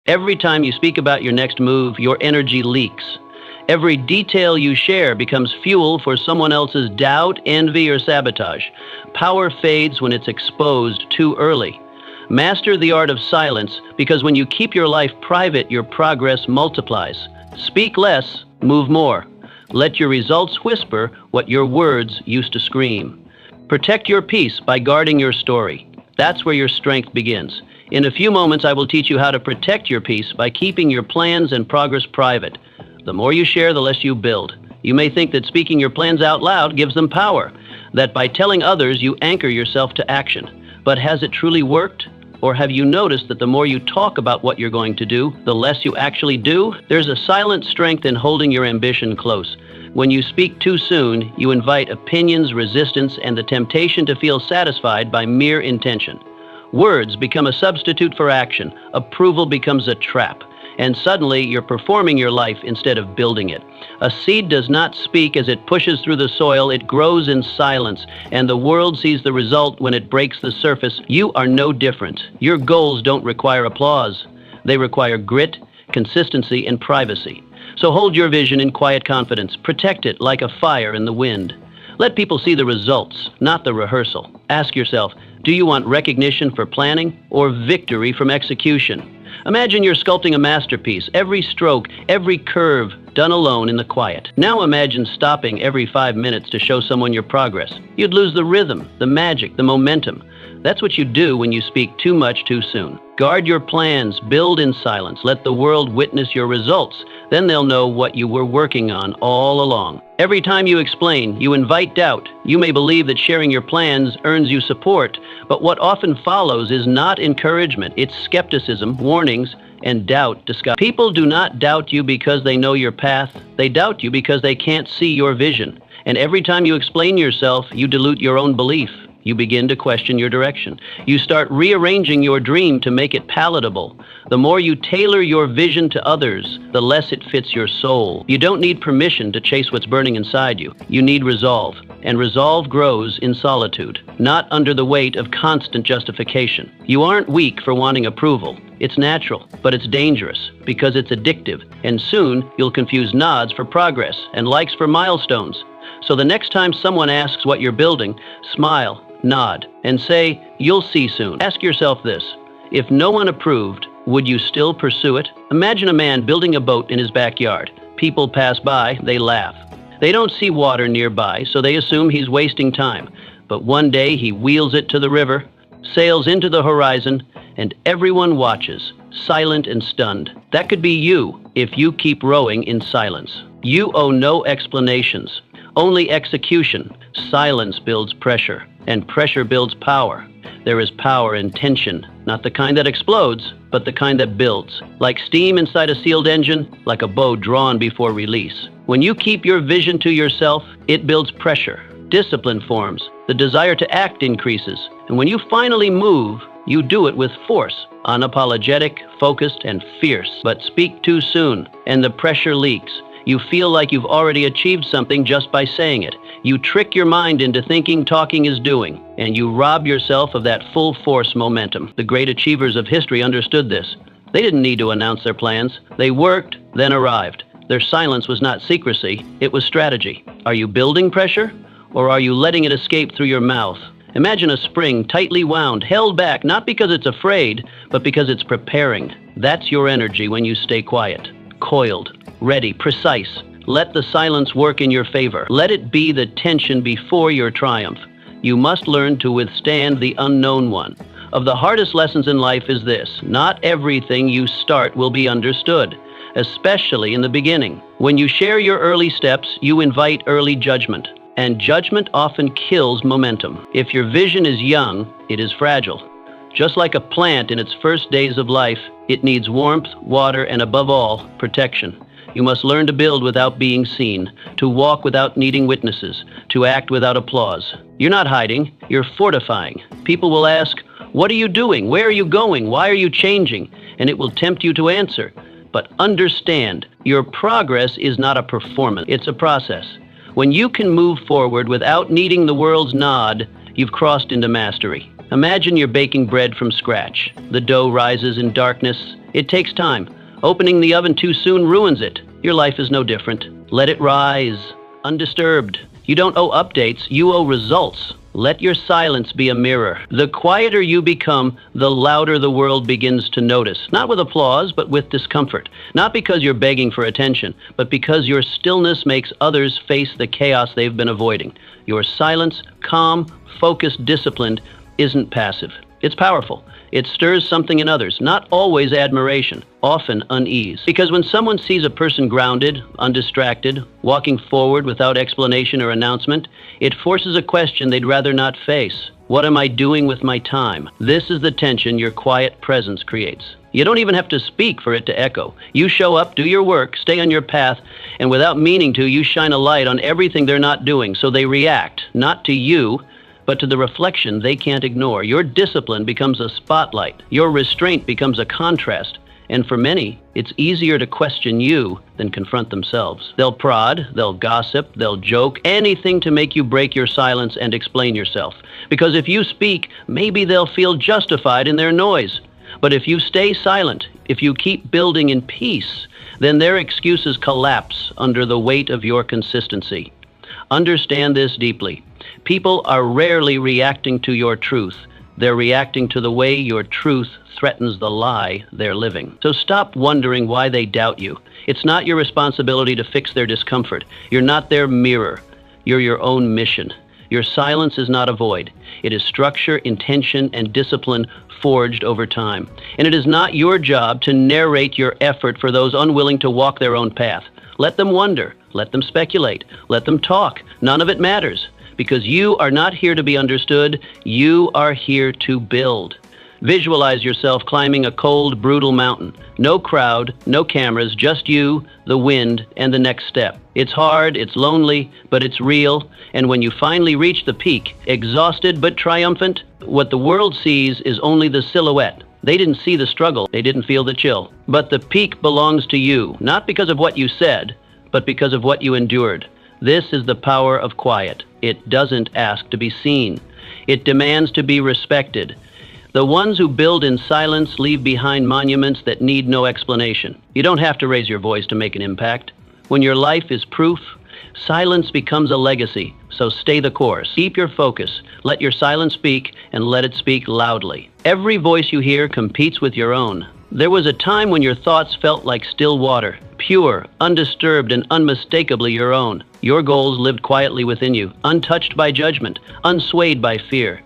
Every time you speak about your next move, your energy leaks. Every detail you share becomes fuel for someone else's doubt, envy, or sabotage. Power fades when it's exposed too early. Master the art of silence, because when you keep your life private, your progress multiplies. Speak less, move more. Let your results whisper what your words used to scream. Protect your peace by guarding your story. That's where your strength begins. In a few moments, I will teach you how to protect your peace by keeping your plans and progress private. The more you share, the less you build. You may think that speaking your plans out loud gives them power, that by telling others you anchor yourself to action. But has it truly worked? Or have you noticed that the more you talk about what you're going to do, the less you actually do? There's a silent strength in holding your ambition close. When you speak too soon, you invite opinions, resistance, and the temptation to feel satisfied by mere intention. Words become a substitute for action. Approval becomes a trap. And suddenly, you're performing your life instead of building it. A seed does not speak as it pushes through the soil. It grows in silence, and the world sees the result when it breaks the surface. You are no different. Your goals don't require applause. They require grit, consistency, and privacy. So hold your vision in quiet confidence. Protect it like a fire in the wind. Let people see the results, not the rehearsal. Ask yourself, do you want recognition for planning or victory from execution? Imagine you're sculpting a masterpiece, every stroke, every curve, done alone in the quiet. Now imagine stopping every 5 minutes to show someone your progress. You'd lose the rhythm, the magic, the momentum. That's what you do when you speak too much too soon. Guard your plans, build in silence, let the world witness your results. Then they'll know what you were working on all along. Every time you explain, you invite doubt. You may believe that sharing your plans earns you support, but what often follows is not encouragement. It's skepticism, warnings, and doubt disguised. People do not doubt you because they know your path. They doubt you because they can't see your vision. And every time you explain yourself, you dilute your own belief. You begin to question your direction. You start rearranging your dream to make it palatable. The more you tailor your vision to others, the less it fits your soul. You don't need permission to chase what's burning inside you. You need resolve. And resolve grows in solitude, not under the weight of constant justification. You aren't weak for wanting approval. It's natural, but it's dangerous because it's addictive. And soon, you'll confuse nods for progress and likes for milestones. So the next time someone asks what you're building, smile, nod, and say, "You'll see soon." Ask yourself this: if no one approved, would you still pursue it? Imagine a man building a boat in his backyard. People pass by, they laugh. They don't see water nearby, so they assume he's wasting time. But one day he wheels it to the river, sails into the horizon, and everyone watches, silent and stunned. That could be you if you keep rowing in silence. You owe no explanations, only execution. Silence builds pressure, and pressure builds power. There is power in tension, not the kind that explodes, but the kind that builds. Like steam inside a sealed engine, like a bow drawn before release. When you keep your vision to yourself, it builds pressure. Discipline forms. The desire to act increases. And when you finally move, you do it with force, unapologetic, focused, and fierce. But speak too soon, and the pressure leaks. You feel like you've already achieved something just by saying it. You trick your mind into thinking talking is doing, and you rob yourself of that full force momentum. The great achievers of history understood this. They didn't need to announce their plans. They worked, then arrived. Their silence was not secrecy, it was strategy. Are you building pressure, or are you letting it escape through your mouth? Imagine a spring tightly wound, held back, not because it's afraid, but because it's preparing. That's your energy when you stay quiet, coiled, ready, precise. Let the silence work in your favor. Let it be the tension before your triumph. You must learn to withstand the unknown one. Of the hardest lessons in life is this: not everything you start will be understood, especially in the beginning. When you share your early steps, you invite early judgment, and judgment often kills momentum. If your vision is young, it is fragile. Just like a plant in its first days of life, it needs warmth, water, and above all, protection. You must learn to build without being seen, to walk without needing witnesses, to act without applause. You're not hiding, you're fortifying. People will ask, "What are you doing? Where are you going? Why are you changing?" And it will tempt you to answer. But understand, your progress is not a performance, it's a process. When you can move forward without needing the world's nod, you've crossed into mastery. Imagine you're baking bread from scratch. The dough rises in darkness. It takes time. Opening the oven too soon ruins it. Your life is no different. Let it rise, undisturbed. You don't owe updates, you owe results. Let your silence be a mirror. The quieter you become, the louder the world begins to notice. Not with applause, but with discomfort. Not because you're begging for attention, but because your stillness makes others face the chaos they've been avoiding. Your silence, calm, focused, disciplined, isn't passive. It's powerful. It stirs something in others, not always admiration, often unease. Because when someone sees a person grounded, undistracted, walking forward without explanation or announcement, it forces a question they'd rather not face. What am I doing with my time? This is the tension your quiet presence creates. You don't even have to speak for it to echo. You show up, do your work, stay on your path, and without meaning to, you shine a light on everything they're not doing, so they react, not to you, but to the reflection they can't ignore. Your discipline becomes a spotlight. Your restraint becomes a contrast. And for many, it's easier to question you than confront themselves. They'll prod, they'll gossip, they'll joke, anything to make you break your silence and explain yourself. Because if you speak, maybe they'll feel justified in their noise. But if you stay silent, if you keep building in peace, then their excuses collapse under the weight of your consistency. Understand this deeply. People are rarely reacting to your truth. They're reacting to the way your truth threatens the lie they're living. So stop wondering why they doubt you. It's not your responsibility to fix their discomfort. You're not their mirror. You're your own mission. Your silence is not a void. It is structure, intention, and discipline forged over time. And it is not your job to narrate your effort for those unwilling to walk their own path. Let them wonder. Let them speculate. Let them talk. None of it matters. Because you are not here to be understood, you are here to build. Visualize yourself climbing a cold, brutal mountain. No crowd, no cameras, just you, the wind, and the next step. It's hard, it's lonely, but it's real. And when you finally reach the peak, exhausted but triumphant, what the world sees is only the silhouette. They didn't see the struggle, they didn't feel the chill. But the peak belongs to you, not because of what you said, but because of what you endured. This is the power of quiet. It doesn't ask to be seen. It demands to be respected. The ones who build in silence leave behind monuments that need no explanation. You don't have to raise your voice to make an impact. When your life is proof, silence becomes a legacy. So stay the course. Keep your focus. Let your silence speak, and let it speak loudly. Every voice you hear competes with your own. There was a time when your thoughts felt like still water, pure, undisturbed, and unmistakably your own. Your goals lived quietly within you, untouched by judgment, unswayed by fear.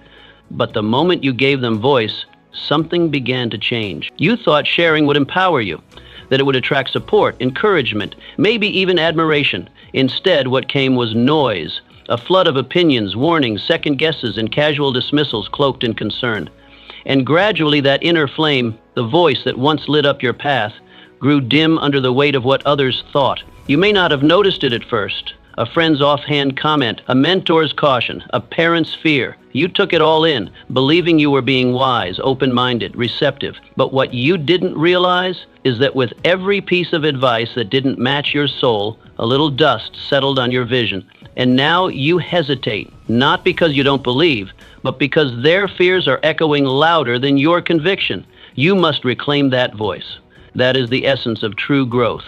But the moment you gave them voice, something began to change. You thought sharing would empower you, that it would attract support, encouragement, maybe even admiration. Instead, what came was noise, a flood of opinions, warnings, second guesses, and casual dismissals cloaked in concern. And gradually that inner flame, the voice that once lit up your path, grew dim under the weight of what others thought. You may not have noticed it at first. A friend's offhand comment, a mentor's caution, a parent's fear. You took it all in, believing you were being wise, open-minded, receptive. But what you didn't realize is that with every piece of advice that didn't match your soul, a little dust settled on your vision. And now you hesitate, not because you don't believe, but because their fears are echoing louder than your conviction. You must reclaim that voice. That is the essence of true growth.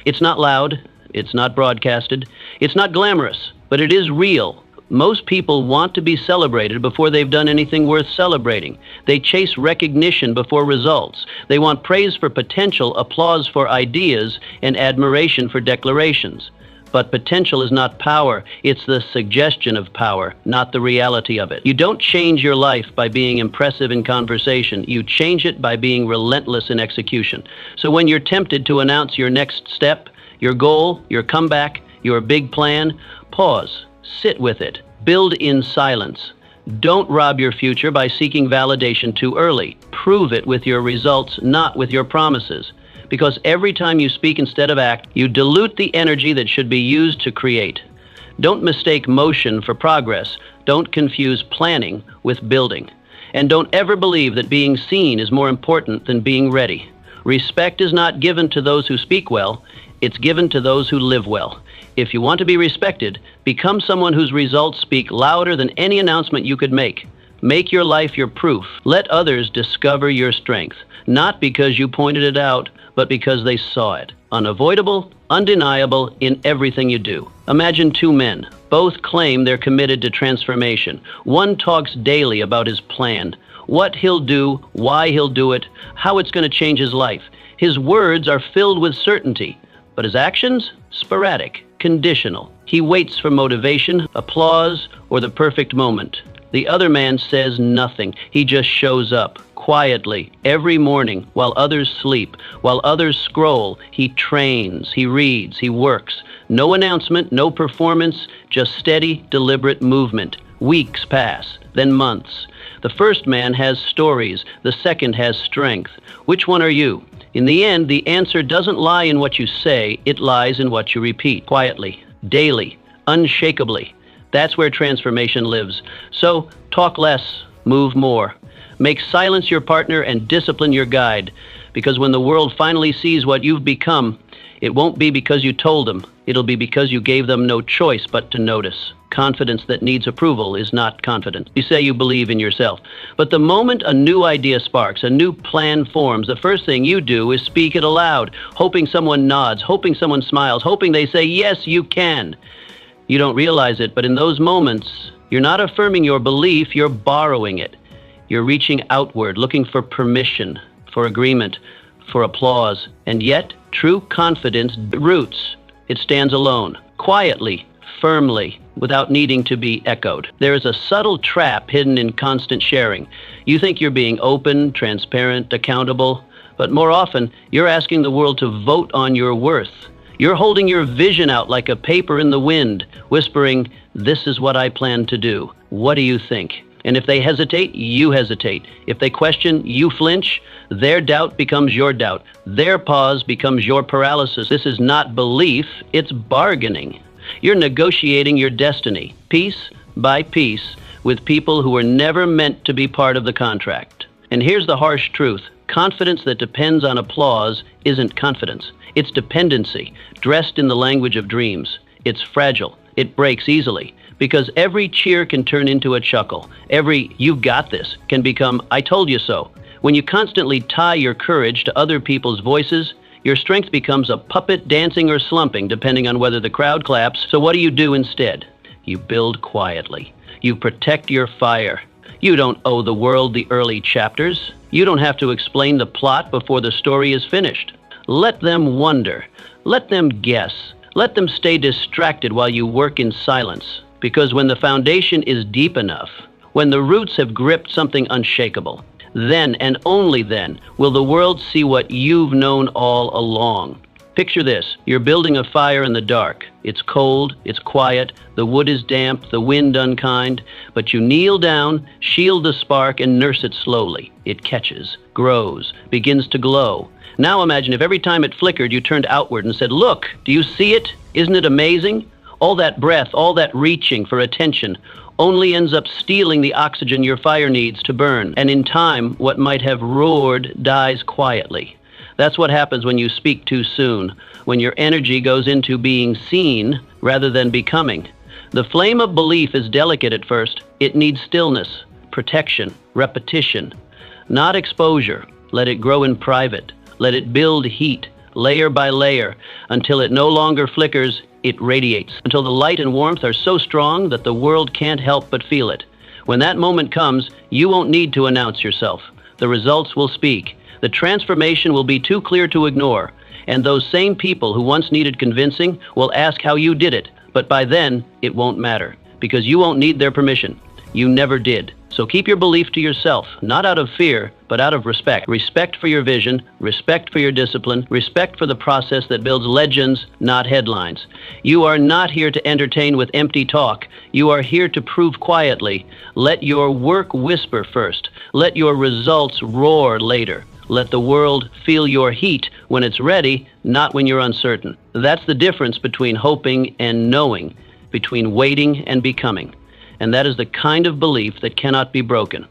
It's not loud, it's not broadcasted, it's not glamorous, but it is real. Most people want to be celebrated before they've done anything worth celebrating. They chase recognition before results. They want praise for potential, applause for ideas, and admiration for declarations. But potential is not power. It's the suggestion of power, not the reality of it. You don't change your life by being impressive in conversation. You change it by being relentless in execution. So when you're tempted to announce your next step, your goal, your comeback, your big plan, pause, sit with it, build in silence. Don't rob your future by seeking validation too early. Prove it with your results, not with your promises. Because every time you speak instead of act, you dilute the energy that should be used to create. Don't mistake motion for progress. Don't confuse planning with building. And don't ever believe that being seen is more important than being ready. Respect is not given to those who speak well, it's given to those who live well. If you want to be respected, become someone whose results speak louder than any announcement you could make. Make your life your proof. Let others discover your strength, not because you pointed it out, but because they saw it. Unavoidable, undeniable in everything you do. Imagine two men. Both claim they're committed to transformation. One talks daily about his plan, what he'll do, why he'll do it, how it's going to change his life. His words are filled with certainty, but his actions? Sporadic, conditional. He waits for motivation, applause, or the perfect moment. The other man says nothing. He just shows up, quietly, every morning, while others sleep, while others scroll. He trains, he reads, he works. No announcement, no performance, just steady, deliberate movement. Weeks pass, then months. The first man has stories, the second has strength. Which one are you? In the end, the answer doesn't lie in what you say, it lies in what you repeat, quietly, daily, unshakably. That's where transformation lives. So, talk less, move more. Make silence your partner and discipline your guide, because when the world finally sees what you've become, it won't be because you told them. It'll be because you gave them no choice but to notice. Confidence that needs approval is not confidence. You say you believe in yourself. But the moment a new idea sparks, a new plan forms, the first thing you do is speak it aloud, hoping someone nods, hoping someone smiles, hoping they say, yes, you can. You don't realize it, but in those moments, you're not affirming your belief, you're borrowing it. You're reaching outward, looking for permission, for agreement, for applause. And yet, true confidence roots. It stands alone, quietly, firmly, without needing to be echoed. There is a subtle trap hidden in constant sharing. You think you're being open, transparent, accountable, but more often, you're asking the world to vote on your worth. You're holding your vision out like a paper in the wind, whispering, this is what I plan to do. What do you think? And if they hesitate, you hesitate. If they question, you flinch. Their doubt becomes your doubt. Their pause becomes your paralysis. This is not belief, it's bargaining. You're negotiating your destiny, piece by piece, with people who were never meant to be part of the contract. And here's the harsh truth. Confidence that depends on applause isn't confidence. It's dependency, dressed in the language of dreams. It's fragile. It breaks easily, because every cheer can turn into a chuckle. Every "you got this" can become "I told you so." When you constantly tie your courage to other people's voices, your strength becomes a puppet dancing or slumping, depending on whether the crowd claps. So what do you do instead? You build quietly. You protect your fire. You don't owe the world the early chapters. You don't have to explain the plot before the story is finished. Let them wonder. Let them guess. Let them stay distracted while you work in silence. Because when the foundation is deep enough, when the roots have gripped something unshakable, then and only then will the world see what you've known all along. Picture this. You're building a fire in the dark. It's cold, it's quiet, the wood is damp, the wind unkind, but you kneel down, shield the spark, and nurse it slowly. It catches, grows, begins to glow. Now imagine if every time it flickered, you turned outward and said, look, do you see it? Isn't it amazing? All that breath, all that reaching for attention only ends up stealing the oxygen your fire needs to burn. And in time, what might have roared dies quietly. That's what happens when you speak too soon, when your energy goes into being seen rather than becoming. The flame of belief is delicate at first. It needs stillness, protection, repetition, not exposure. Let it grow in private. Let it build heat, layer by layer, until it no longer flickers, it radiates, until the light and warmth are so strong that the world can't help but feel it. When that moment comes, you won't need to announce yourself. The results will speak. The transformation will be too clear to ignore, and those same people who once needed convincing will ask how you did it, but by then, it won't matter, because you won't need their permission. You never did. So keep your belief to yourself, not out of fear, but out of respect. Respect for your vision, respect for your discipline, respect for the process that builds legends, not headlines. You are not here to entertain with empty talk. You are here to prove quietly. Let your work whisper first. Let your results roar later. Let the world feel your heat when it's ready, not when you're uncertain. That's the difference between hoping and knowing, between waiting and becoming. And that is the kind of belief that cannot be broken.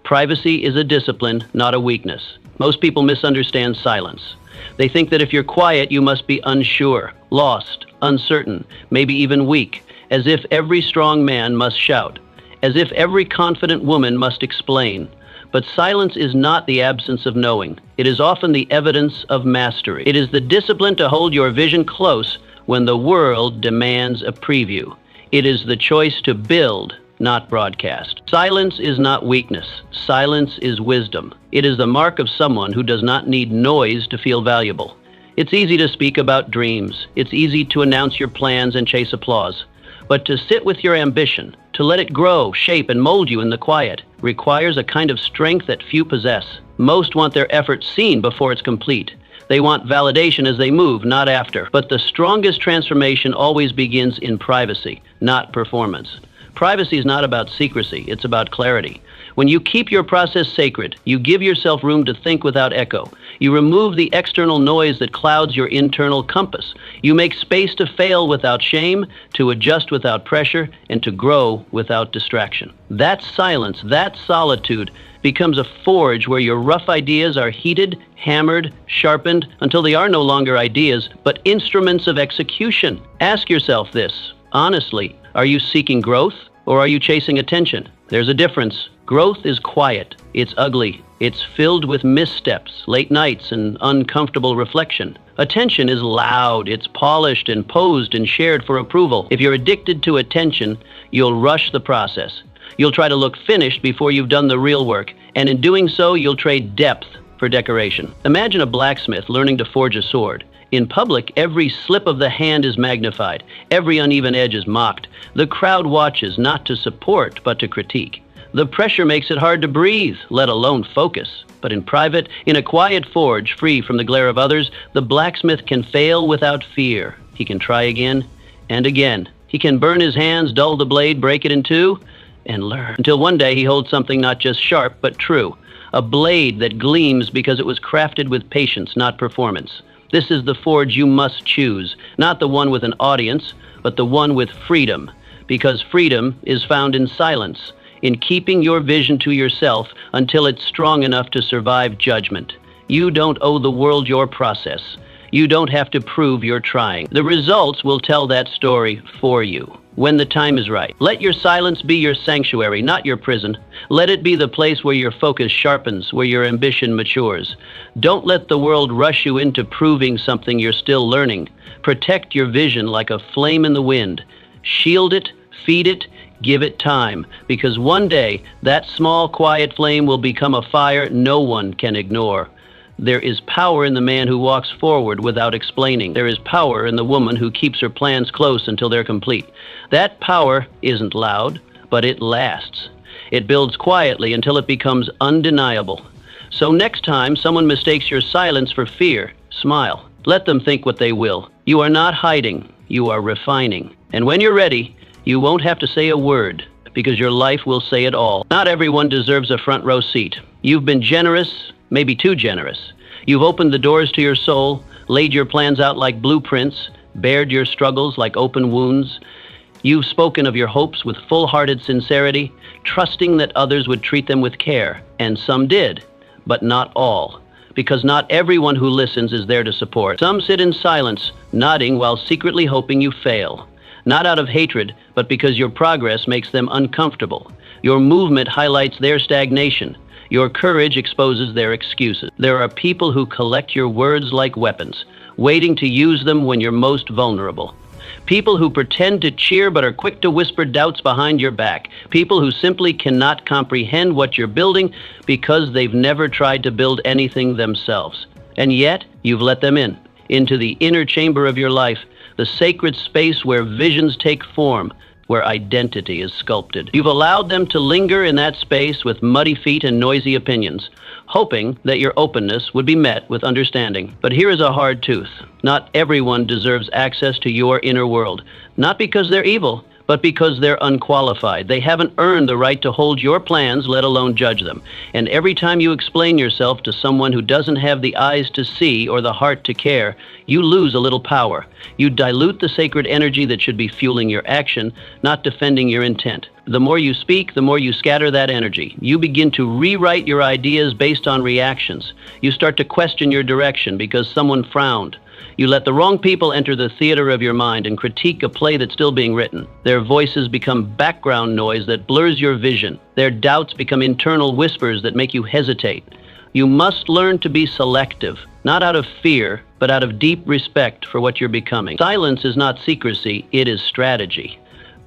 Privacy is a discipline, not a weakness. Most people misunderstand silence. They think that if you're quiet, you must be unsure, lost, uncertain, maybe even weak, as if every strong man must shout. as if every confident woman must explain. But silence is not the absence of knowing. It is often the evidence of mastery. It is the discipline to hold your vision close when the world demands a preview. It is the choice to build, not broadcast. Silence is not weakness. Silence is wisdom. It is the mark of someone who does not need noise to feel valuable. It's easy to speak about dreams. It's easy to announce your plans and chase applause. But to sit with your ambition, to let it grow, shape, and mold you in the quiet, requires a kind of strength that few possess. Most want their effort seen before it's complete. They want validation as they move, not after. But the strongest transformation always begins in privacy, not performance. Privacy is not about secrecy, it's about clarity. When you keep your process sacred, you give yourself room to think without echo. You remove the external noise that clouds your internal compass. You make space to fail without shame, to adjust without pressure, and to grow without distraction. That silence, that solitude, becomes a forge where your rough ideas are heated, hammered, sharpened, until they are no longer ideas, but instruments of execution. Ask yourself this, honestly. Are you seeking growth, or are you chasing attention? There's a difference. Growth is quiet. It's ugly. It's filled with missteps, late nights, and uncomfortable reflection. Attention is loud. It's polished and posed and shared for approval. If you're addicted to attention, you'll rush the process. You'll try to look finished before you've done the real work, and in doing so, you'll trade depth for decoration. Imagine a blacksmith learning to forge a sword. In public, every slip of the hand is magnified. Every uneven edge is mocked. The crowd watches not to support, but to critique. The pressure makes it hard to breathe, let alone focus. But in private, in a quiet forge, free from the glare of others, the blacksmith can fail without fear. He can try again and again. He can burn his hands, dull the blade, break it in two, and learn. Until one day he holds something not just sharp, but true. A blade that gleams because it was crafted with patience, not performance. This is the forge you must choose, not the one with an audience, but the one with freedom, because freedom is found in silence, in keeping your vision to yourself until it's strong enough to survive judgment. You don't owe the world your process. You don't have to prove you're trying. The results will tell that story for you when the time is right. Let your silence be your sanctuary, not your prison. Let it be the place where your focus sharpens, where your ambition matures. Don't let the world rush you into proving something you're still learning. Protect your vision like a flame in the wind. Shield it, feed it, give it time, because one day that small, quiet flame will become a fire no one can ignore. There is power in the man who walks forward without explaining. There is power in the woman who keeps her plans close until they're complete. That power isn't loud, but it lasts. It builds quietly until it becomes undeniable. So next time someone mistakes your silence for fear, smile. Let them think what they will. You are not hiding, you are refining. And when you're ready, you won't have to say a word, because your life will say it all. Not everyone deserves a front row seat. You've been generous, maybe too generous. You've opened the doors to your soul, laid your plans out like blueprints, bared your struggles like open wounds. You've spoken of your hopes with full-hearted sincerity, trusting that others would treat them with care. And some did, but not all, because not everyone who listens is there to support. Some sit in silence, nodding while secretly hoping you fail. Not out of hatred, but because your progress makes them uncomfortable. Your movement highlights their stagnation. Your courage exposes their excuses. There are people who collect your words like weapons, waiting to use them when you're most vulnerable. People who pretend to cheer but are quick to whisper doubts behind your back. People who simply cannot comprehend what you're building because they've never tried to build anything themselves. And yet, you've let them in, into the inner chamber of your life, the sacred space where visions take form, where identity is sculpted. You've allowed them to linger in that space with muddy feet and noisy opinions, hoping that your openness would be met with understanding. But here is a hard truth. Not everyone deserves access to your inner world, not because they're evil, but because they're unqualified. They haven't earned the right to hold your plans, let alone judge them. And every time you explain yourself to someone who doesn't have the eyes to see or the heart to care, you lose a little power. You dilute the sacred energy that should be fueling your action, not defending your intent. The more you speak, the more you scatter that energy. You begin to rewrite your ideas based on reactions. You start to question your direction because someone frowned, You let the wrong people enter the theater of your mind and critique a play that's still being written. Their voices become background noise that blurs your vision. Their doubts become internal whispers that make you hesitate. You must learn to be selective, not out of fear, but out of deep respect for what you're becoming. Silence is not secrecy, it is strategy.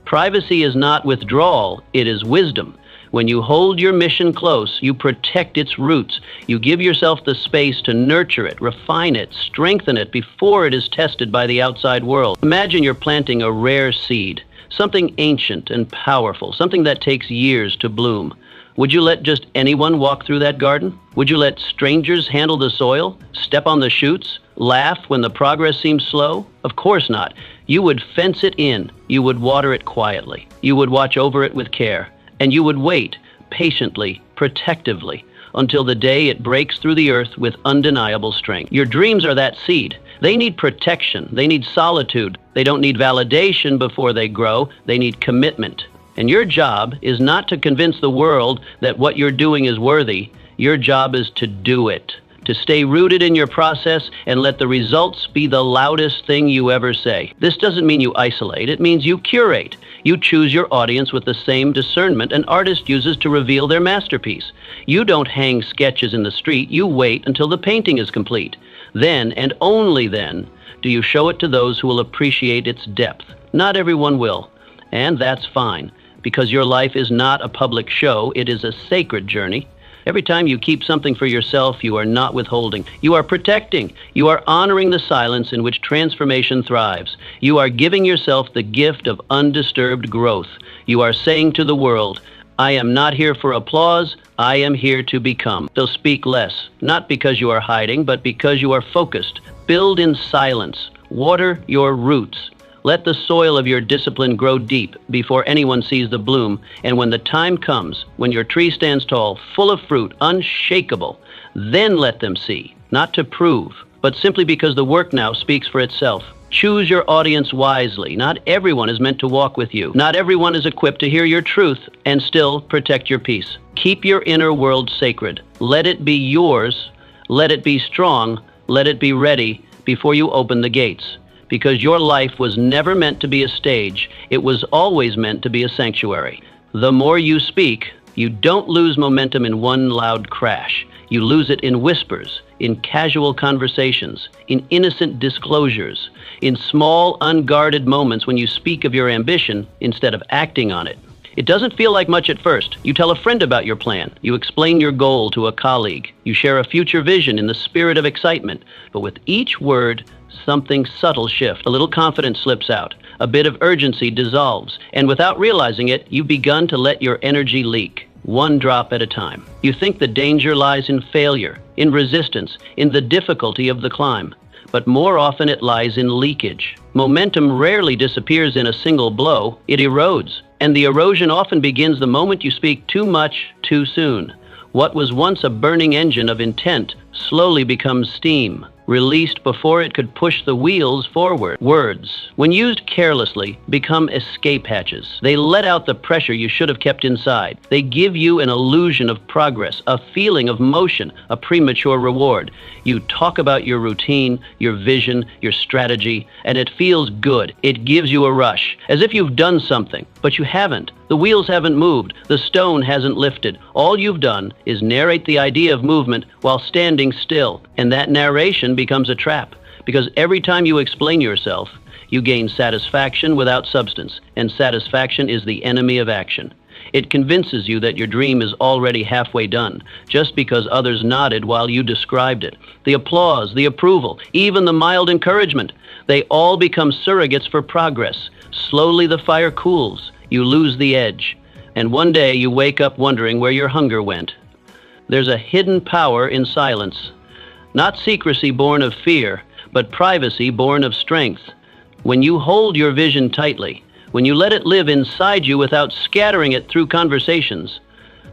Privacy is not withdrawal, it is wisdom. When you hold your mission close, you protect its roots. You give yourself the space to nurture it, refine it, strengthen it before it is tested by the outside world. Imagine you're planting a rare seed, something ancient and powerful, something that takes years to bloom. Would you let just anyone walk through that garden? Would you let strangers handle the soil, step on the shoots, laugh when the progress seems slow? Of course not. You would fence it in. You would water it quietly. You would watch over it with care. And you would wait, patiently, protectively, until the day it breaks through the earth with undeniable strength. Your dreams are that seed. They need protection. They need solitude. They don't need validation before they grow. They need commitment. And your job is not to convince the world that what you're doing is worthy. Your job is to do it, to stay rooted in your process and let the results be the loudest thing you ever say. This doesn't mean you isolate. It means you curate. You choose your audience with the same discernment an artist uses to reveal their masterpiece. You don't hang sketches in the street. You wait until the painting is complete. Then, and only then, do you show it to those who will appreciate its depth. Not everyone will, and that's fine, because your life is not a public show. It is a sacred journey. Every time you keep something for yourself, you are not withholding. You are protecting. You are honoring the silence in which transformation thrives. You are giving yourself the gift of undisturbed growth. You are saying to the world, I am not here for applause. I am here to become. So speak less, not because you are hiding, but because you are focused. Build in silence. Water your roots. Let the soil of your discipline grow deep before anyone sees the bloom, and when the time comes, when your tree stands tall, full of fruit, unshakable, then let them see, not to prove, but simply because the work now speaks for itself. Choose your audience wisely. Not everyone is meant to walk with you. Not everyone is equipped to hear your truth and still protect your peace. Keep your inner world sacred. Let it be yours. Let it be strong. Let it be ready before you open the gates. Because your life was never meant to be a stage. It was always meant to be a sanctuary. The more you speak, you don't lose momentum in one loud crash. You lose it in whispers, in casual conversations, in innocent disclosures, in small, unguarded moments when you speak of your ambition instead of acting on it. It doesn't feel like much at first. You tell a friend about your plan. You explain your goal to a colleague. You share a future vision in the spirit of excitement. But with each word, something subtle shifts. A little confidence slips out. A bit of urgency dissolves. And without realizing it, you've begun to let your energy leak, one drop at a time. You think the danger lies in failure, in resistance, in the difficulty of the climb. But more often it lies in leakage. Momentum rarely disappears in a single blow. It erodes. And the erosion often begins the moment you speak too much, too soon. What was once a burning engine of intent slowly becomes steam, released before it could push the wheels forward. Words, when used carelessly, become escape hatches. They let out the pressure you should have kept inside. They give you an illusion of progress, a feeling of motion, a premature reward. You talk about your routine, your vision, your strategy, and it feels good. It gives you a rush, as if you've done something, but you haven't. The wheels haven't moved. The stone hasn't lifted. All you've done is narrate the idea of movement while standing still. And that narration becomes a trap, because every time you explain yourself, you gain satisfaction without substance, and satisfaction is the enemy of action. It convinces you that your dream is already halfway done, just because others nodded while you described it. The applause, the approval, even the mild encouragement, they all become surrogates for progress. Slowly the fire cools. You lose the edge, and one day you wake up wondering where your hunger went. There's a hidden power in silence. Not secrecy born of fear, but privacy born of strength. When you hold your vision tightly, when you let it live inside you without scattering it through conversations,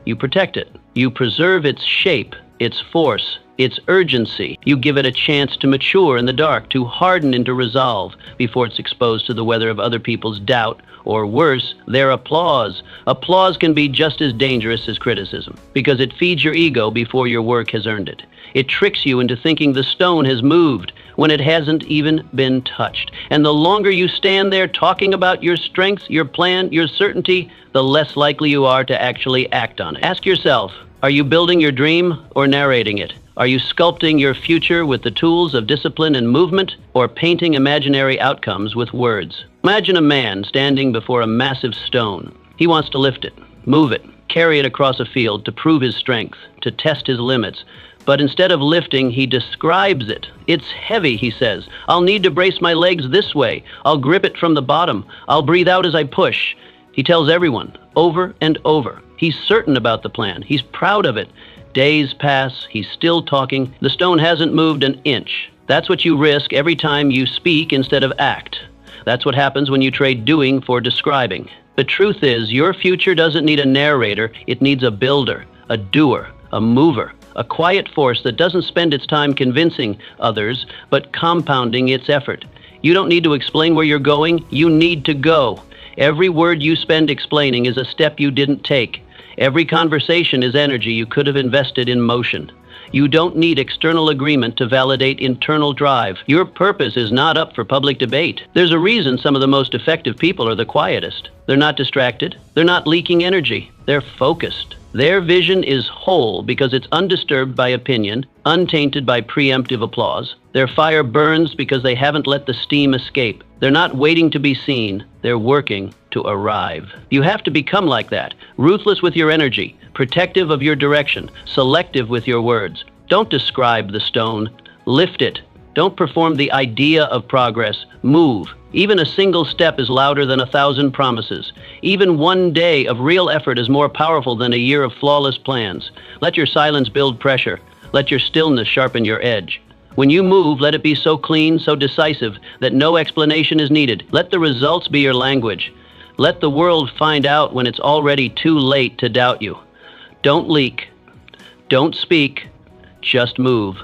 you protect it. You preserve its shape, its force, It's urgency. You give it a chance to mature in the dark, to harden into resolve before it's exposed to the weather of other people's doubt, or worse, their applause. Applause can be just as dangerous as criticism, because it feeds your ego before your work has earned it. It tricks you into thinking the stone has moved when it hasn't even been touched. And the longer you stand there talking about your strength, your plan, your certainty, the less likely you are to actually act on it. Ask yourself, are you building your dream or narrating it? Are you sculpting your future with the tools of discipline and movement, or painting imaginary outcomes with words? Imagine a man standing before a massive stone. He wants to lift it, move it, carry it across a field to prove his strength, to test his limits. But instead of lifting, he describes it. It's heavy, he says. I'll need to brace my legs this way. I'll grip it from the bottom. I'll breathe out as I push. He tells everyone, over and over. He's certain about the plan. He's proud of it. Days pass, he's still talking. The stone hasn't moved an inch. That's what you risk every time you speak instead of act. That's what happens when you trade doing for describing. The truth is, your future doesn't need a narrator. It needs a builder, a doer, a mover, a quiet force that doesn't spend its time convincing others, but compounding its effort. You don't need to explain where you're going. You need to go. Every word you spend explaining is a step you didn't take. Every conversation is energy you could have invested in motion. You don't need external agreement to validate internal drive. Your purpose is not up for public debate. There's a reason some of the most effective people are the quietest. They're not distracted. They're not leaking energy. They're focused. Their vision is whole because it's undisturbed by opinion, untainted by preemptive applause. Their fire burns because they haven't let the steam escape. They're not waiting to be seen. They're working to arrive. You have to become like that, ruthless with your energy, protective of your direction, selective with your words. Don't describe the stone. Lift it. Don't perform the idea of progress. Move. Even a single step is louder than 1,000 promises. Even one day of real effort is more powerful than a year of flawless plans. Let your silence build pressure. Let your stillness sharpen your edge. When you move, let it be so clean, so decisive, that no explanation is needed. Let the results be your language. Let the world find out when it's already too late to doubt you. Don't leak. Don't speak. Just move.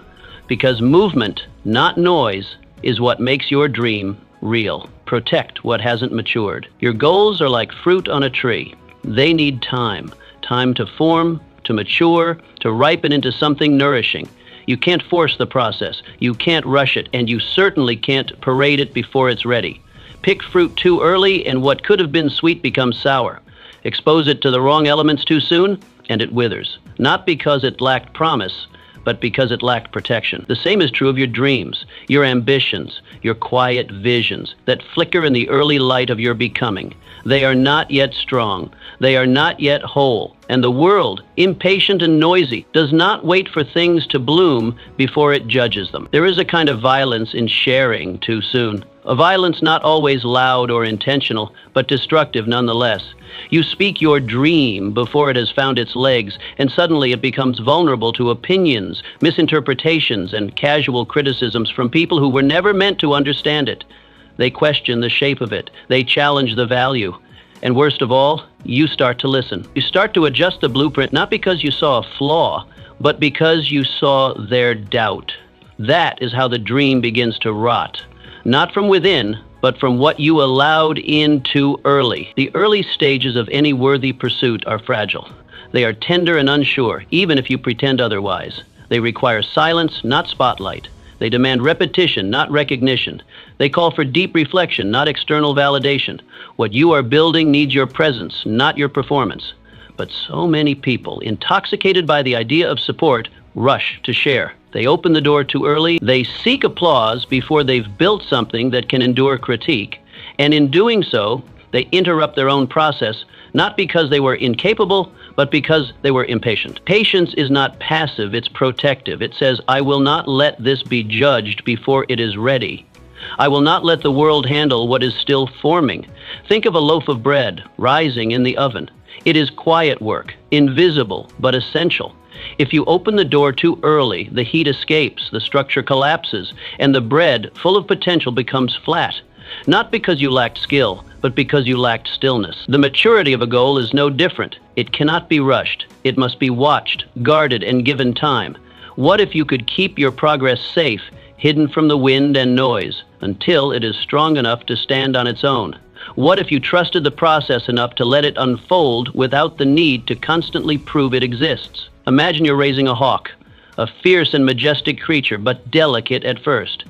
Because movement, not noise, is what makes your dream real. Protect what hasn't matured. Your goals are like fruit on a tree. They need time. Time to form, to mature, to ripen into something nourishing. You can't force the process. You can't rush it, and you certainly can't parade it before it's ready. Pick fruit too early, and what could have been sweet becomes sour. Expose it to the wrong elements too soon, and it withers. Not because it lacked promise, but because it lacked protection. The same is true of your dreams, your ambitions, your quiet visions that flicker in the early light of your becoming. They are not yet strong. They are not yet whole. And the world, impatient and noisy, does not wait for things to bloom before it judges them. There is a kind of violence in sharing too soon. A violence not always loud or intentional, but destructive nonetheless. You speak your dream before it has found its legs, and suddenly it becomes vulnerable to opinions, misinterpretations, and casual criticisms from people who were never meant to understand it. They question the shape of it. They challenge the value. And worst of all, you start to listen. You start to adjust the blueprint not because you saw a flaw, but because you saw their doubt. That is how the dream begins to rot. Not from within, but from what you allowed in too early. The early stages of any worthy pursuit are fragile. They are tender and unsure, even if you pretend otherwise. They require silence, not spotlight. They demand repetition, not recognition. They call for deep reflection, not external validation. What you are building needs your presence, not your performance. But so many people, intoxicated by the idea of support, rush to share. They open the door too early. They seek applause before they've built something that can endure critique. And in doing so, they interrupt their own process, not because they were incapable, but because they were impatient. Patience is not passive, it's protective. It says, I will not let this be judged before it is ready. I will not let the world handle what is still forming. Think of a loaf of bread rising in the oven. It is quiet work, invisible, but essential. If you open the door too early, the heat escapes, the structure collapses, and the bread, full of potential, becomes flat. Not because you lacked skill, but because you lacked stillness. The maturity of a goal is no different. It cannot be rushed. It must be watched, guarded, and given time. What if you could keep your progress safe, hidden from the wind and noise, until it is strong enough to stand on its own? What if you trusted the process enough to let it unfold without the need to constantly prove it exists? Imagine you're raising a hawk, a fierce and majestic creature, but delicate at first.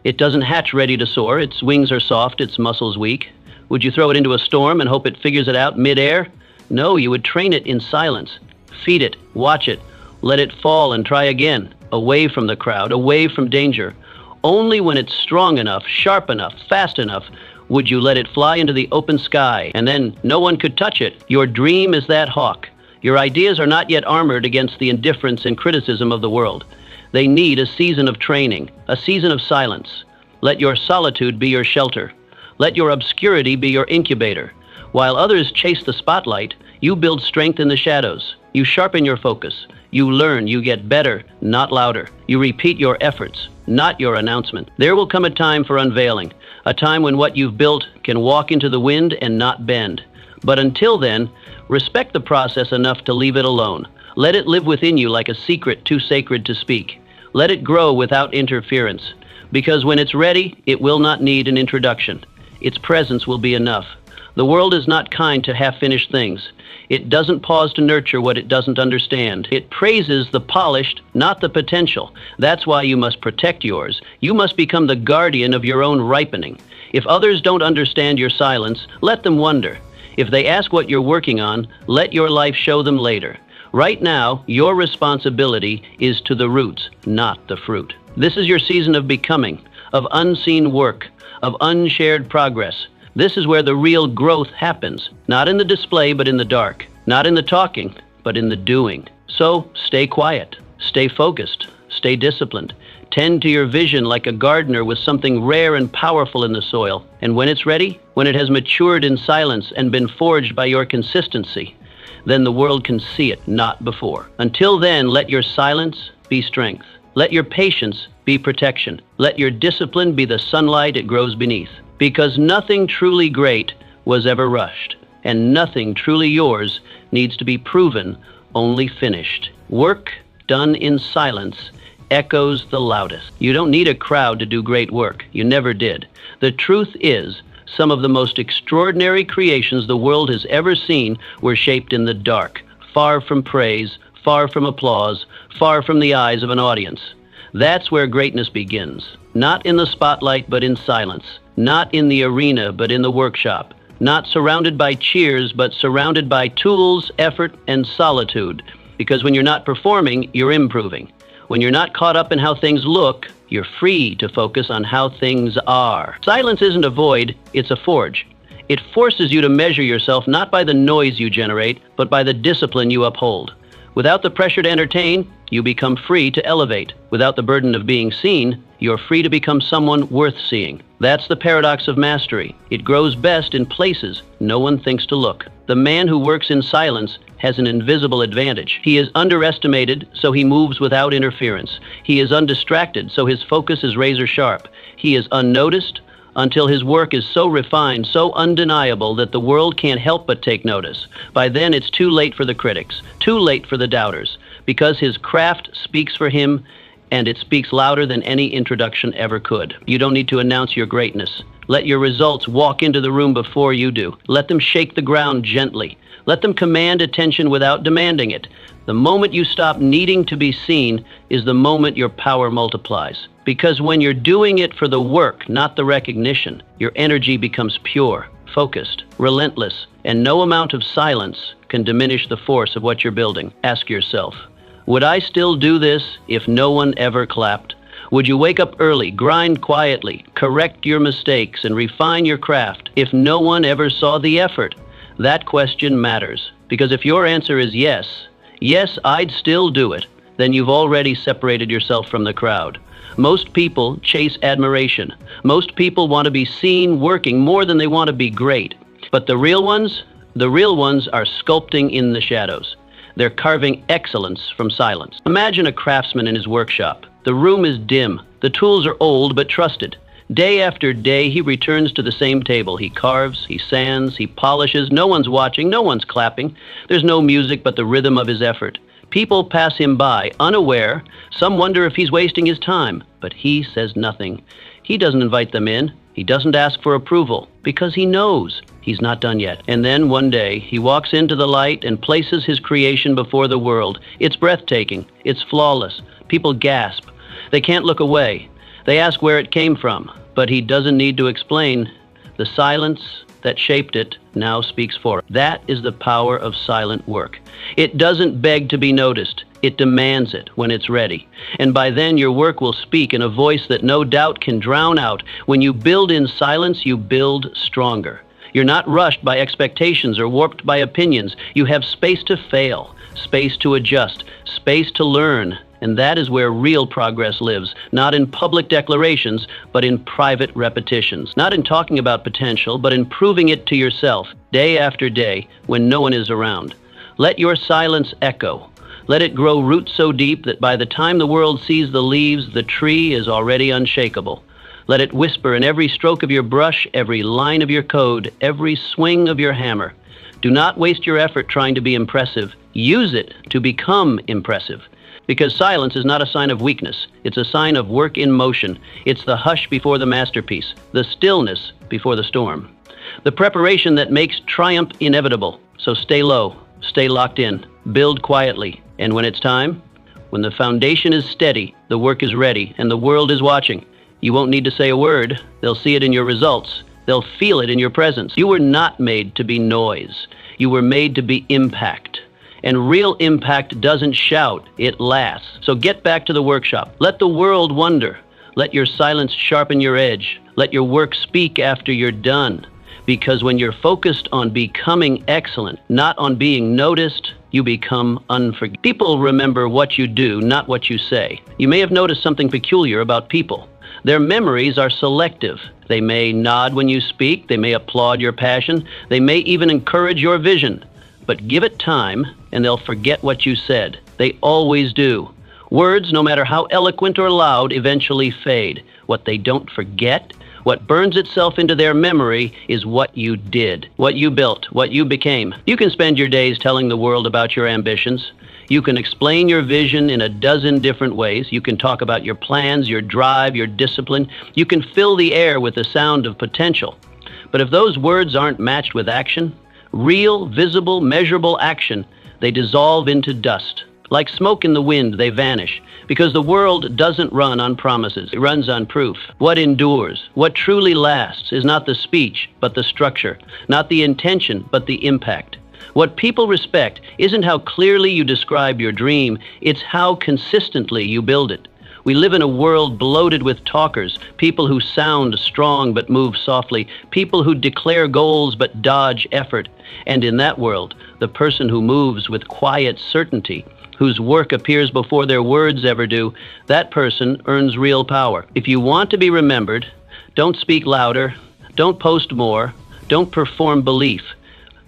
It doesn't hatch ready to soar. Its wings are soft, its muscles weak. Would you throw it into a storm and hope it figures it out mid-air? No, you would train it in silence. Feed it, watch it, let it fall and try again, away from the crowd, away from danger. Only when it's strong enough, sharp enough, fast enough, would you let it fly into the open sky, and then no one could touch it. Your dream is that hawk. Your ideas are not yet armored against the indifference and criticism of the world. They need a season of training, a season of silence. Let your solitude be your shelter. Let your obscurity be your incubator. While others chase the spotlight, you build strength in the shadows. You sharpen your focus. You learn, you get better, not louder. You repeat your efforts, not your announcement. There will come a time for unveiling, a time when what you've built can walk into the wind and not bend. But until then, respect the process enough to leave it alone. Let it live within you like a secret too sacred to speak. Let it grow without interference, because when it's ready, it will not need an introduction. Its presence will be enough. The world is not kind to half-finished things. It doesn't pause to nurture what it doesn't understand. It praises the polished, not the potential. That's why you must protect yours. You must become the guardian of your own ripening. If others don't understand your silence, let them wonder. If they ask what you're working on, let your life show them later. Right now, your responsibility is to the roots, not the fruit. This is your season of becoming, of unseen work, of unshared progress. This is where the real growth happens, not in the display but in the dark, not in the talking but in the doing. So stay quiet, stay focused, stay disciplined. Tend to your vision like a gardener with something rare and powerful in the soil. And when it's ready, when it has matured in silence and been forged by your consistency, then the world can see it, not before. Until then, let your silence be strength. Let your patience be protection. Let your discipline be the sunlight it grows beneath. Because nothing truly great was ever rushed, and nothing truly yours needs to be proven, only finished. Work done in silence echoes the loudest. You don't need a crowd to do great work. You never did. The truth is, some of the most extraordinary creations the world has ever seen were shaped in the dark, far from praise, far from applause, far from the eyes of an audience. That's where greatness begins. Not in the spotlight, but in silence. Not in the arena, but in the workshop. Not surrounded by cheers, but surrounded by tools, effort, and solitude. Because when you're not performing, you're improving. When you're not caught up in how things look, you're free to focus on how things are. Silence isn't a void, it's a forge. It forces you to measure yourself not by the noise you generate, but by the discipline you uphold. Without the pressure to entertain, you become free to elevate. Without the burden of being seen, you're free to become someone worth seeing. That's the paradox of mastery. It grows best in places no one thinks to look. The man who works in silence has an invisible advantage. He is underestimated, so he moves without interference. He is undistracted, so his focus is razor sharp. He is unnoticed until his work is so refined, so undeniable that the world can't help but take notice. By then, it's too late for the critics, too late for the doubters, because his craft speaks for him, and it speaks louder than any introduction ever could. You don't need to announce your greatness. Let your results walk into the room before you do. Let them shake the ground gently. Let them command attention without demanding it. The moment you stop needing to be seen is the moment your power multiplies. Because when you're doing it for the work, not the recognition, your energy becomes pure, focused, relentless, and no amount of silence can diminish the force of what you're building. Ask yourself, would I still do this if no one ever clapped? Would you wake up early, grind quietly, correct your mistakes, and refine your craft if no one ever saw the effort? That question matters, because if your answer is yes, yes, I'd still do it, then you've already separated yourself from the crowd. Most people chase admiration. Most people want to be seen working more than they want to be great. But the real ones are sculpting in the shadows. They're carving excellence from silence. Imagine a craftsman in his workshop. The room is dim. The tools are old but trusted. Day after day, he returns to the same table. He carves, he sands, he polishes. No one's watching, no one's clapping. There's no music but the rhythm of his effort. People pass him by, unaware. Some wonder if he's wasting his time, but he says nothing. He doesn't invite them in. He doesn't ask for approval, because he knows he's not done yet. And then one day, he walks into the light and places his creation before the world. It's breathtaking. It's flawless. People gasp. They can't look away. They ask where it came from, but he doesn't need to explain. The silence that shaped it now speaks for it. That is the power of silent work. It doesn't beg to be noticed. It demands it when it's ready. And by then your work will speak in a voice that no doubt can drown out. When you build in silence, you build stronger. You're not rushed by expectations or warped by opinions. You have space to fail, space to adjust, space to learn. And that is where real progress lives, not in public declarations, but in private repetitions. Not in talking about potential, but in proving it to yourself, day after day, when no one is around. Let your silence echo. Let it grow roots so deep that by the time the world sees the leaves, the tree is already unshakable. Let it whisper in every stroke of your brush, every line of your code, every swing of your hammer. Do not waste your effort trying to be impressive. Use it to become impressive. Because silence is not a sign of weakness. It's a sign of work in motion. It's the hush before the masterpiece, the stillness before the storm. The preparation that makes triumph inevitable. So stay low, stay locked in, build quietly. And when it's time, when the foundation is steady, the work is ready, and the world is watching, you won't need to say a word. They'll see it in your results. They'll feel it in your presence. You were not made to be noise. You were made to be impact. And real impact doesn't shout, it lasts. So get back to the workshop. Let the world wonder. Let your silence sharpen your edge. Let your work speak after you're done. Because when you're focused on becoming excellent, not on being noticed, you become unforgettable. People remember what you do, not what you say. You may have noticed something peculiar about people. Their memories are selective. They may nod when you speak. They may applaud your passion. They may even encourage your vision. But give it time, and they'll forget what you said. They always do. Words, no matter how eloquent or loud, eventually fade. What they don't forget, what burns itself into their memory, is what you did, what you built, what you became. You can spend your days telling the world about your ambitions. You can explain your vision in a dozen different ways. You can talk about your plans, your drive, your discipline. You can fill the air with the sound of potential. But if those words aren't matched with action, real, visible, measurable action, they dissolve into dust. Like smoke in the wind, they vanish, because the world doesn't run on promises. It runs on proof. What endures, what truly lasts, is not the speech, but the structure, not the intention, but the impact. What people respect isn't how clearly you describe your dream, it's how consistently you build it. We live in a world bloated with talkers, people who sound strong but move softly, people who declare goals but dodge effort. And in that world, the person who moves with quiet certainty, whose work appears before their words ever do, that person earns real power. If you want to be remembered, don't speak louder, don't post more, don't perform belief.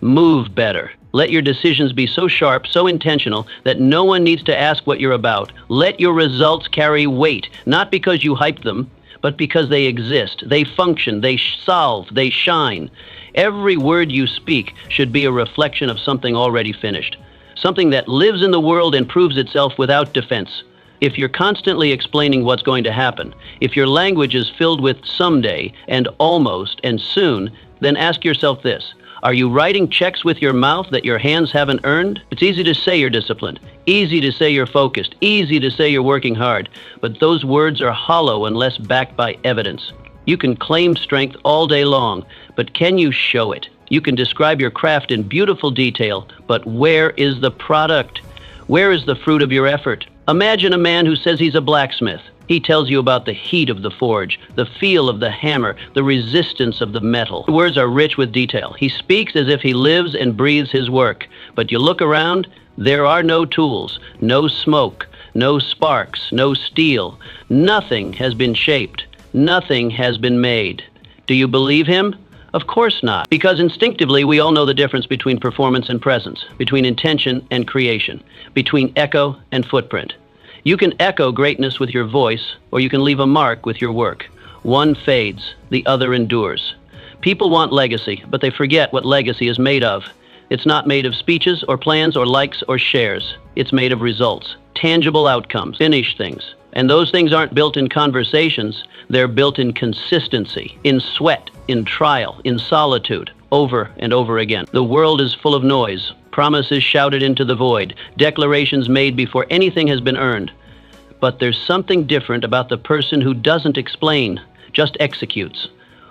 Move better. Let your decisions be so sharp, so intentional, that no one needs to ask what you're about. Let your results carry weight, not because you hyped them, but because they exist, they function, they solve, they shine. Every word you speak should be a reflection of something already finished, something that lives in the world and proves itself without defense. If you're constantly explaining what's going to happen, if your language is filled with someday and almost and soon, then ask yourself this. Are you writing checks with your mouth that your hands haven't earned? It's easy to say you're disciplined, easy to say you're focused, easy to say you're working hard, but those words are hollow unless backed by evidence. You can claim strength all day long, but can you show it? You can describe your craft in beautiful detail, but where is the product? Where is the fruit of your effort? Imagine a man who says he's a blacksmith. He tells you about the heat of the forge, the feel of the hammer, the resistance of the metal. The words are rich with detail. He speaks as if he lives and breathes his work. But you look around, there are no tools, no smoke, no sparks, no steel. Nothing has been shaped. Nothing has been made. Do you believe him? Of course not. Because instinctively we all know the difference between performance and presence, between intention and creation, between echo and footprint. You can echo greatness with your voice, or you can leave a mark with your work. One fades, the other endures. People want legacy, but they forget what legacy is made of. It's not made of speeches or plans or likes or shares. It's made of results, tangible outcomes, finished things. And those things aren't built in conversations. They're built in consistency, in sweat, in trial, in solitude, over and over again. The world is full of noise, promises shouted into the void, declarations made before anything has been earned. But there's something different about the person who doesn't explain, just executes,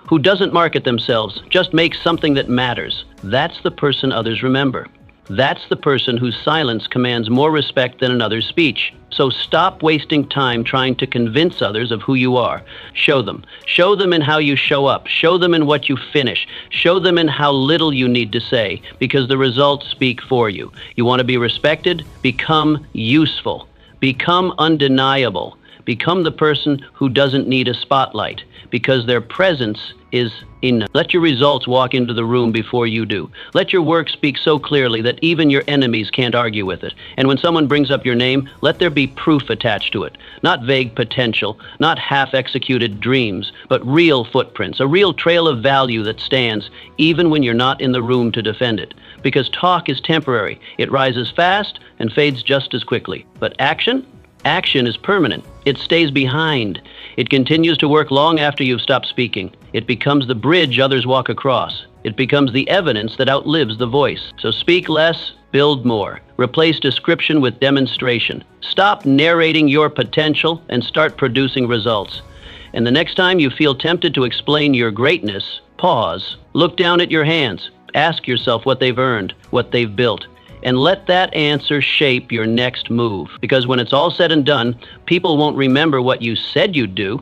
who doesn't market themselves, just makes something that matters. That's the person others remember. That's the person whose silence commands more respect than another's speech. So stop wasting time trying to convince others of who you are. Show them. Show them in how you show up. Show them in what you finish. Show them in how little you need to say, because the results speak for you. You want to be respected? Become useful. Become undeniable. Become the person who doesn't need a spotlight, because their presence is enough. Let your results walk into the room before you do. Let your work speak so clearly that even your enemies can't argue with it. And when someone brings up your name, let there be proof attached to it. Not vague potential, not half-executed dreams, but real footprints, a real trail of value that stands even when you're not in the room to defend it. Because talk is temporary. It rises fast and fades just as quickly. But action? Action is permanent. It stays behind. It continues to work long after you've stopped speaking. It becomes the bridge others walk across. It becomes the evidence that outlives the voice. So speak less, build more. Replace description with demonstration. Stop narrating your potential and start producing results. And the next time you feel tempted to explain your greatness, pause, look down at your hands, ask yourself what they've earned, what they've built. And let that answer shape your next move. Because when it's all said and done, people won't remember what you said you'd do.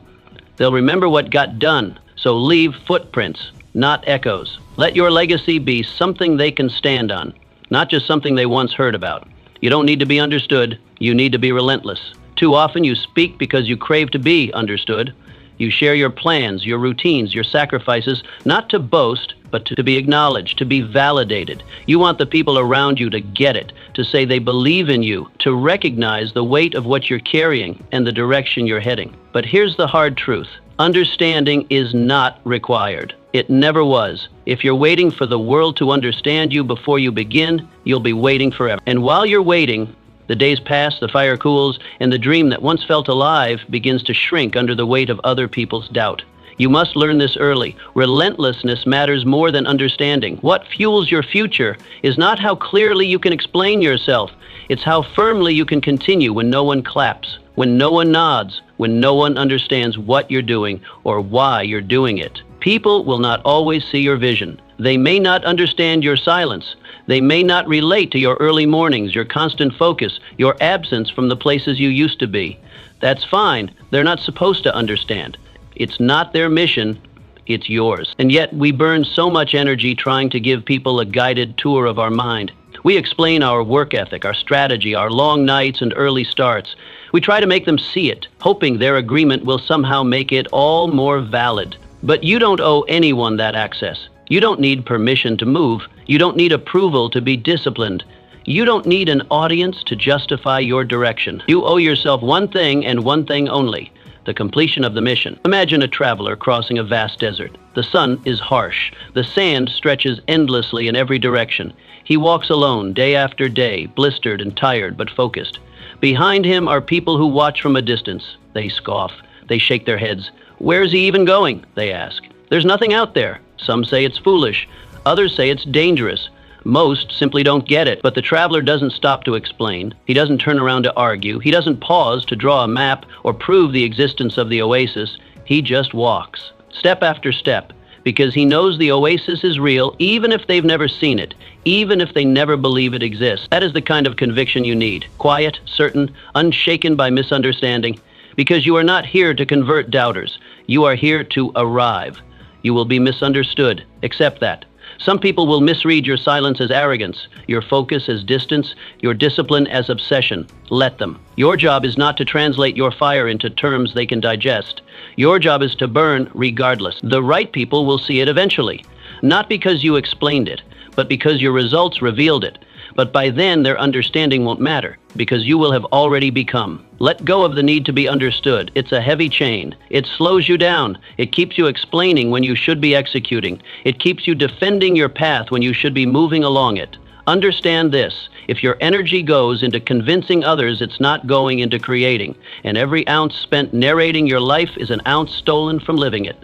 They'll remember what got done. So leave footprints, not echoes. Let your legacy be something they can stand on, not just something they once heard about. You don't need to be understood. You need to be relentless. Too often you speak because you crave to be understood. You share your plans, your routines, your sacrifices, not to boast, but to be acknowledged, to be validated. You want the people around you to get it, to say they believe in you, to recognize the weight of what you're carrying and the direction you're heading. But here's the hard truth. Understanding is not required. It never was. If you're waiting for the world to understand you before you begin, you'll be waiting forever. And while you're waiting, the days pass, the fire cools, and the dream that once felt alive begins to shrink under the weight of other people's doubt. You must learn this early. Relentlessness matters more than understanding. What fuels your future is not how clearly you can explain yourself. It's how firmly you can continue when no one claps, when no one nods, when no one understands what you're doing or why you're doing it. People will not always see your vision. They may not understand your silence. They may not relate to your early mornings, your constant focus, your absence from the places you used to be. That's fine. They're not supposed to understand. It's not their mission, it's yours. And yet we burn so much energy trying to give people a guided tour of our mind. We explain our work ethic, our strategy, our long nights and early starts. We try to make them see it, hoping their agreement will somehow make it all more valid. But you don't owe anyone that access. You don't need permission to move. You don't need approval to be disciplined. You don't need an audience to justify your direction. You owe yourself one thing and one thing only: the completion of the mission. Imagine a traveler crossing a vast desert. The sun is harsh. The sand stretches endlessly in every direction. He walks alone day after day, blistered and tired but focused. Behind him are people who watch from a distance. They scoff. They shake their heads. Where's he even going? They ask. There's nothing out there. Some say it's foolish. Others say it's dangerous. Most simply don't get it. But the traveler doesn't stop to explain. He doesn't turn around to argue. He doesn't pause to draw a map or prove the existence of the oasis. He just walks, step after step, because he knows the oasis is real, even if they've never seen it, even if they never believe it exists. That is the kind of conviction you need. Quiet, certain, unshaken by misunderstanding. Because you are not here to convert doubters. You are here to arrive. You will be misunderstood. Accept that. Some people will misread your silence as arrogance, your focus as distance, your discipline as obsession. Let them. Your job is not to translate your fire into terms they can digest. Your job is to burn regardless. The right people will see it eventually. Not because you explained it, but because your results revealed it. But by then, their understanding won't matter, because you will have already become. Let go of the need to be understood. It's a heavy chain. It slows you down. It keeps you explaining when you should be executing. It keeps you defending your path when you should be moving along it. Understand this: if your energy goes into convincing others, it's not going into creating. And every ounce spent narrating your life is an ounce stolen from living it.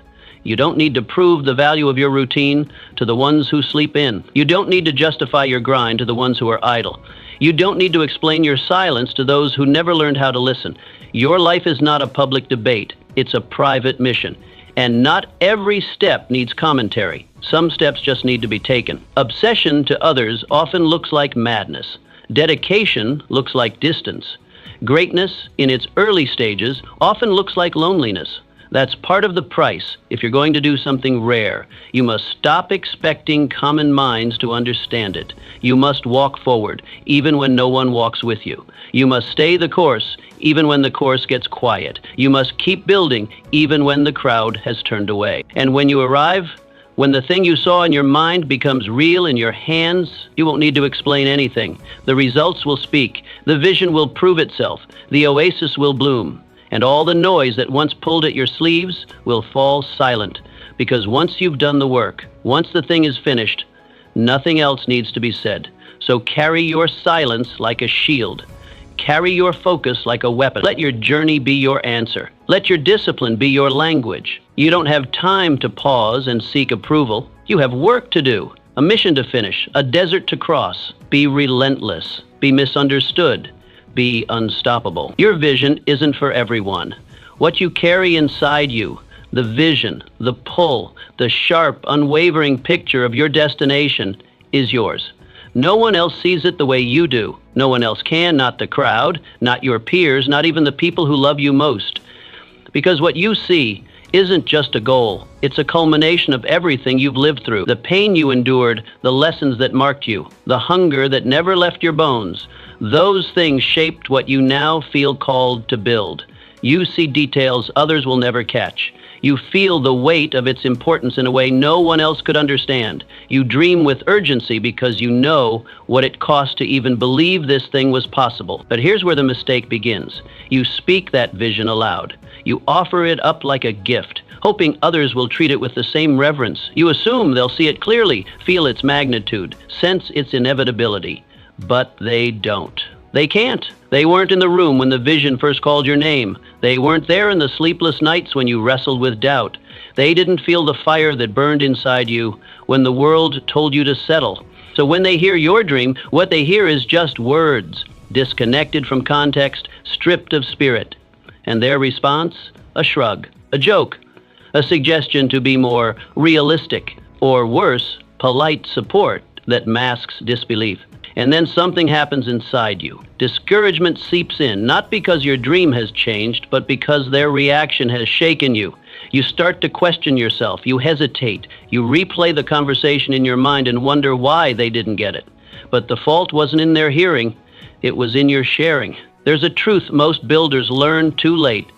You don't need to prove the value of your routine to the ones who sleep in. You don't need to justify your grind to the ones who are idle. You don't need to explain your silence to those who never learned how to listen. Your life is not a public debate. It's a private mission. And not every step needs commentary. Some steps just need to be taken. Obsession to others often looks like madness. Dedication looks like distance. Greatness, in its early stages, often looks like loneliness. That's part of the price if you're going to do something rare. You must stop expecting common minds to understand it. You must walk forward, even when no one walks with you. You must stay the course, even when the course gets quiet. You must keep building, even when the crowd has turned away. And when you arrive, when the thing you saw in your mind becomes real in your hands, you won't need to explain anything. The results will speak. The vision will prove itself. The oasis will bloom. And all the noise that once pulled at your sleeves will fall silent. Because once you've done the work, once the thing is finished, nothing else needs to be said. So carry your silence like a shield. Carry your focus like a weapon. Let your journey be your answer. Let your discipline be your language. You don't have time to pause and seek approval. You have work to do, a mission to finish, a desert to cross. Be relentless. Be misunderstood. Be unstoppable. Your vision isn't for everyone. What you carry inside you, the vision, the pull, the sharp, unwavering picture of your destination is yours. No one else sees it the way you do. No one else can, not the crowd, not your peers, not even the people who love you most. Because what you see isn't just a goal. It's a culmination of everything you've lived through. The pain you endured, the lessons that marked you, the hunger that never left your bones. Those things shaped what you now feel called to build. You see details others will never catch. You feel the weight of its importance in a way no one else could understand. You dream with urgency because you know what it cost to even believe this thing was possible. But here's where the mistake begins. You speak that vision aloud. You offer it up like a gift, hoping others will treat it with the same reverence. You assume they'll see it clearly, feel its magnitude, sense its inevitability. But they don't. They can't. They weren't in the room when the vision first called your name. They weren't there in the sleepless nights when you wrestled with doubt. They didn't feel the fire that burned inside you when the world told you to settle. So when they hear your dream, what they hear is just words, disconnected from context, stripped of spirit. And their response? A shrug, a joke, a suggestion to be more realistic, or worse, polite support that masks disbelief. And then something happens inside you. Discouragement seeps in, not because your dream has changed, but because their reaction has shaken you. You start to question yourself. You hesitate. You replay the conversation in your mind and wonder why they didn't get it. But the fault wasn't in their hearing. It was in your sharing. There's a truth most builders learn too late.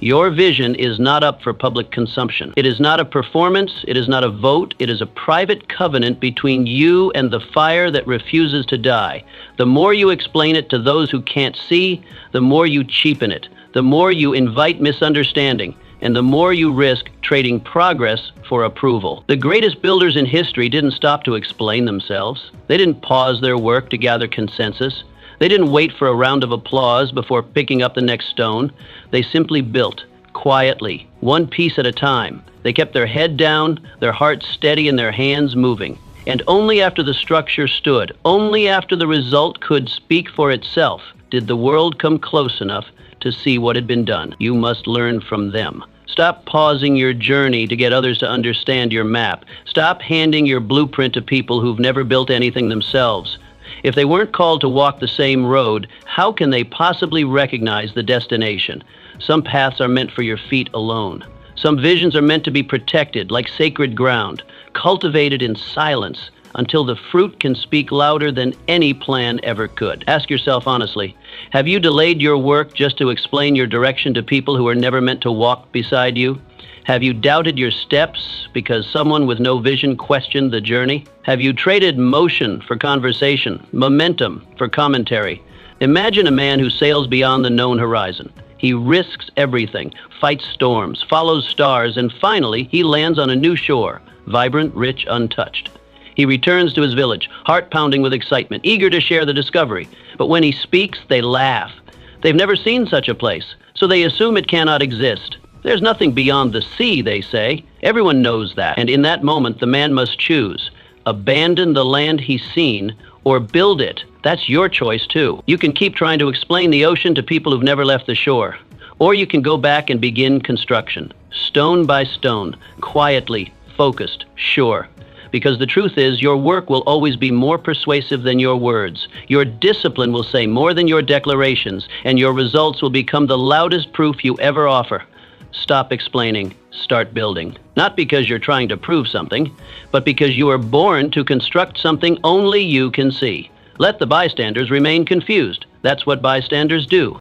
Your vision is not up for public consumption. It is not a performance. It is not a vote. It is a private covenant between you and the fire that refuses to die. The more you explain it to those who can't see, the more you cheapen it. The more you invite misunderstanding, and the more you risk trading progress for approval. The greatest builders in history didn't stop to explain themselves. They didn't pause their work to gather consensus. They didn't wait for a round of applause before picking up the next stone. They simply built, quietly, one piece at a time. They kept their head down, their hearts steady, and their hands moving. And only after the structure stood, only after the result could speak for itself, did the world come close enough to see what had been done. You must learn from them. Stop pausing your journey to get others to understand your map. Stop handing your blueprint to people who've never built anything themselves. If they weren't called to walk the same road, how can they possibly recognize the destination? Some paths are meant for your feet alone. Some visions are meant to be protected like sacred ground, cultivated in silence until the fruit can speak louder than any plan ever could. Ask yourself honestly, have you delayed your work just to explain your direction to people who are never meant to walk beside you? Have you doubted your steps because someone with no vision questioned the journey? Have you traded motion for conversation, momentum for commentary? Imagine a man who sails beyond the known horizon. He risks everything, fights storms, follows stars, and finally he lands on a new shore, vibrant, rich, untouched. He returns to his village, heart pounding with excitement, eager to share the discovery. But when he speaks, they laugh. They've never seen such a place, so they assume it cannot exist. There's nothing beyond the sea, they say. Everyone knows that. And in that moment, the man must choose. Abandon the land he's seen or build it. That's your choice, too. You can keep trying to explain the ocean to people who've never left the shore. Or you can go back and begin construction, stone by stone, quietly, focused, sure. Because the truth is, your work will always be more persuasive than your words. Your discipline will say more than your declarations, and your results will become the loudest proof you ever offer. Stop explaining, start building. Not because you're trying to prove something, but because you are born to construct something only you can see. Let the bystanders remain confused. That's what bystanders do.